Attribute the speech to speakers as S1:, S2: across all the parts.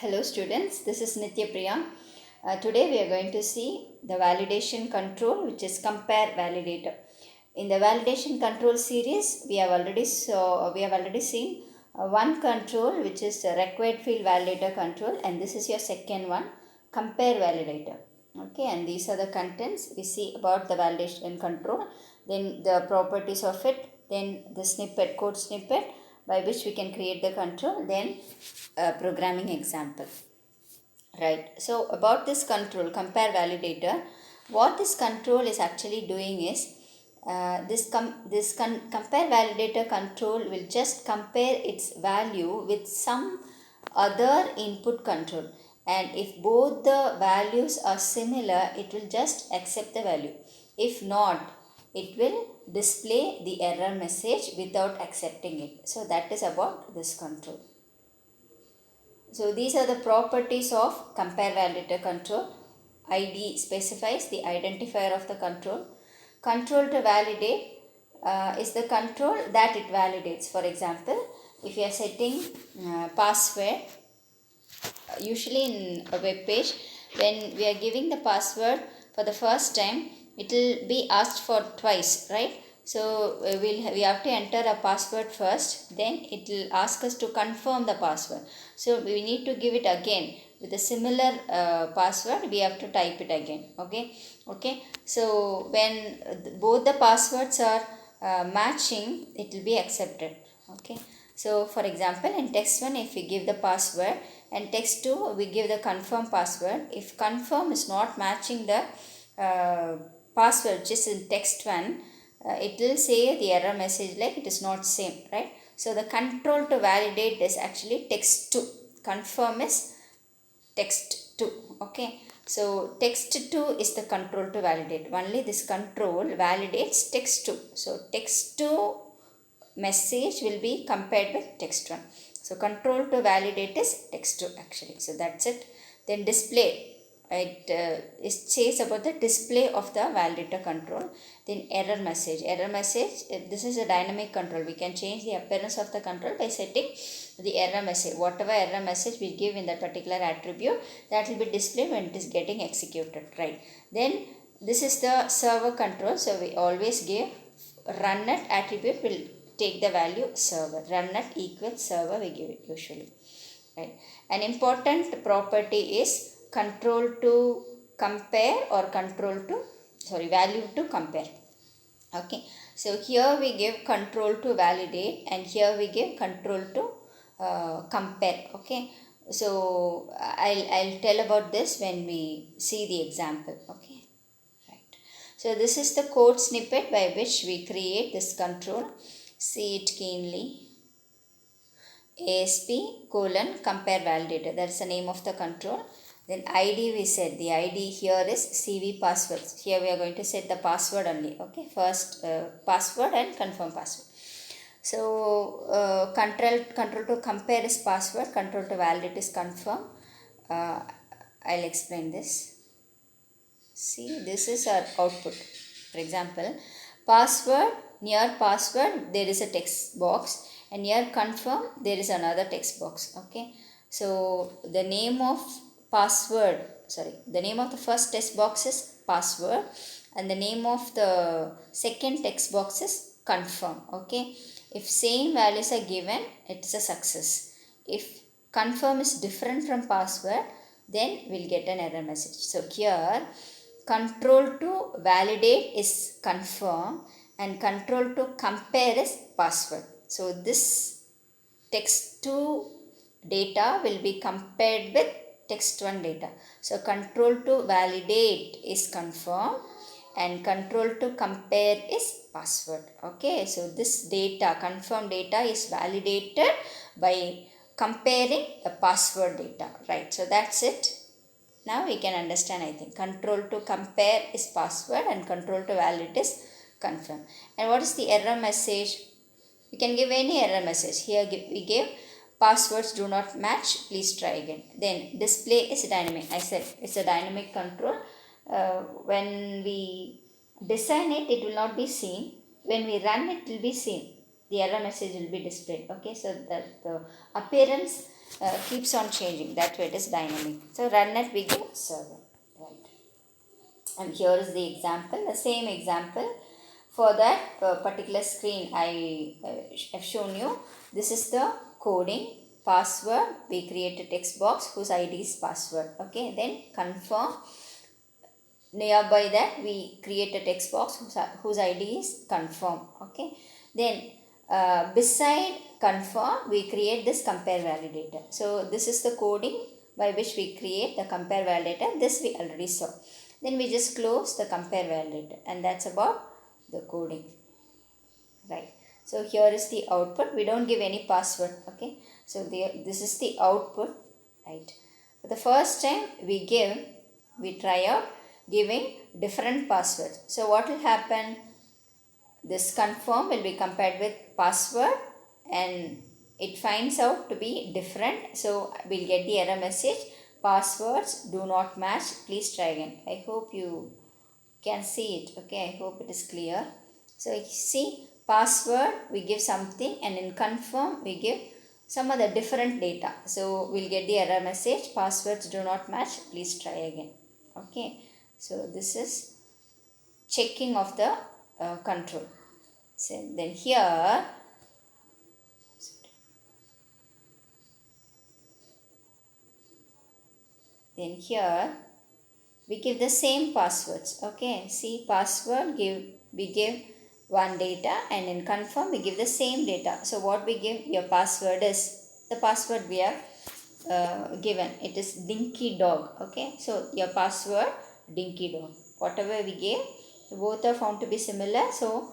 S1: Hello students, this is Nitya Priya. Today we are going to see the validation control, which is compare validator. In the validation control series, we have already seen one control, which is the required field validator control, and this is your second one, compare validator. Okay, and these are the contents we see about the validation control, then the properties of it, then the snippet, code snippet by which we can create the control, then a programming example. Right. So about this control, compare validator, what this control is actually doing is compare validator control will just compare its value with some other input control, and if both the values are similar, it will just accept the value. If not, it will display the error message without accepting it. So that is about this control. So these are the properties of compare validator control. ID specifies the identifier of the control. Control to validate is the control that it validates. For example, if you are setting password, usually in a web page, when we are giving the password for the first time, it will be asked for twice, right? So we have to enter a password first, then it will ask us to confirm the password. So we need to give it again with a similar password. We have to type it again. Okay. So when both the passwords are matching, it will be accepted. Okay. So for example, in text 1, if we give the password, and text 2 we give the confirm password. If confirm is not matching the password which is in text 1, it will say the error message like it is not same, right? So the control to validate is actually text 2. Confirm is text 2. Okay. So text 2 is the control to validate. Only this control validates text 2. So text 2 message will be compared with text 1. So control to validate is text 2 actually. So that's it. Then display. It says about the display of the validator control. Then error message. Error message, this is a dynamic control. We can change the appearance of the control by setting the error message. Whatever error message we give in that particular attribute, that will be displayed when it is getting executed, right? Then this is the server control. So we always give run at attribute will take the value server. Run at equals server we give it usually, right? An important property is control to compare or value to compare. Okay, so here we give control to validate, and here we give control to compare. Okay, so I'll tell about this when we see the example. Okay, right. So this is the code snippet by which we create this control. See it keenly. ASP compare validator, that's the name of the control. Then ID we said, the ID here is CV passwords. Here we are going to set the password only. Okay, first password and confirm password. So control to compare is password, control to validate is confirm. I'll explain this. See, this is our output. For example, password, near password there is a text box, and near confirm there is another text box. Okay, so the name of the name of the first text box is password, and the name of the second text box is confirm. Okay, if same values are given, it's a success. If confirm is different from password, then we'll get an error message. So here control to validate is confirm, and control to compare is password. So this text 2 data will be compared with text 1 data. So control to validate is confirm, and control to compare is password. Okay, so this data, confirm data, is validated by comparing the password data, right? So that's it. Now we can understand, I think. Control to compare is password, and control to validate is confirm. And what is the error message? We can give any error message. Here we give passwords do not match, please try again. Then display is dynamic. I said it's a dynamic control. When we design it, it will not be seen. When we run it, will be seen. The error message will be displayed. Okay, so that the appearance keeps on changing. That way it is dynamic. So run net we give server, right? And here is the example, the same example. For that particular screen I have shown you. This is the coding password. We create a text box whose ID is password. Okay, then confirm. Nearby that we create a text box whose ID is confirm. Okay, then beside confirm we create this compare validator. So this is the coding by which we create the compare validator. This we already saw. Then we just close the compare validator, and that's about the coding, right? So here is the output. We don't give any password. Okay, so this is the output, right? For the first time we try out giving different passwords. So what will happen? This confirm will be compared with password and it finds out to be different. So we'll get the error message, passwords do not match, please try again. I hope you can see it. Okay, I hope it is clear. So see, password we give something, and in confirm we give some other different data. So we'll get the error message, passwords do not match, please try again. Okay, so this is checking of the control. So then here we give the same passwords. Okay, see, password we give one data, and in confirm we give the same data. So what we give, your password is the password we have given. It is dinky dog. Okay, so your password dinky dog. Whatever we gave, both are found to be similar, so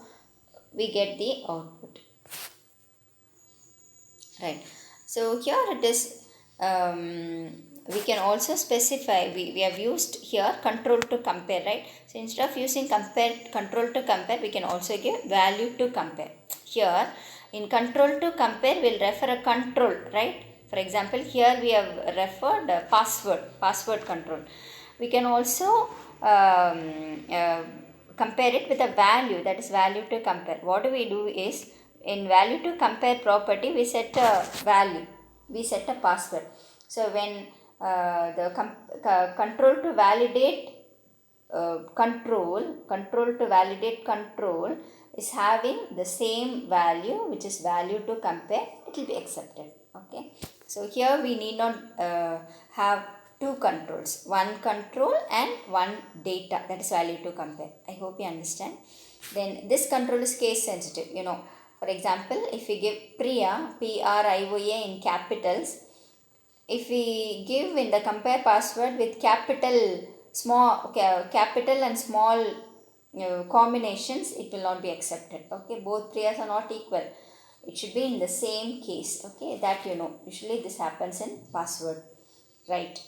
S1: we get the output, right? So here it is. We can also specify, we have used here control to compare, right? So instead of using control to compare, we can also give value to compare. Here in control to compare we'll refer a control, right? For example, here we have referred password control. We can also compare it with a value, that is value to compare. What do we do is, in value to compare property we set a value, we set a password. So when control to validate control is having the same value, which is value to compare, it will be accepted. Okay, so here we need not have two controls, one control and one data, that is value to compare. I hope you understand. Then this control is case sensitive. For example, if we give Priya, Prioa in capitals, if we give in the compare password with capital and small combinations, it will not be accepted. Okay, both Priyas are not equal, it should be in the same case. Okay, that usually this happens in password, right?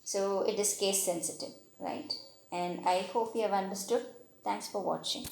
S1: So it is case sensitive, right? And I hope you have understood. Thanks for watching.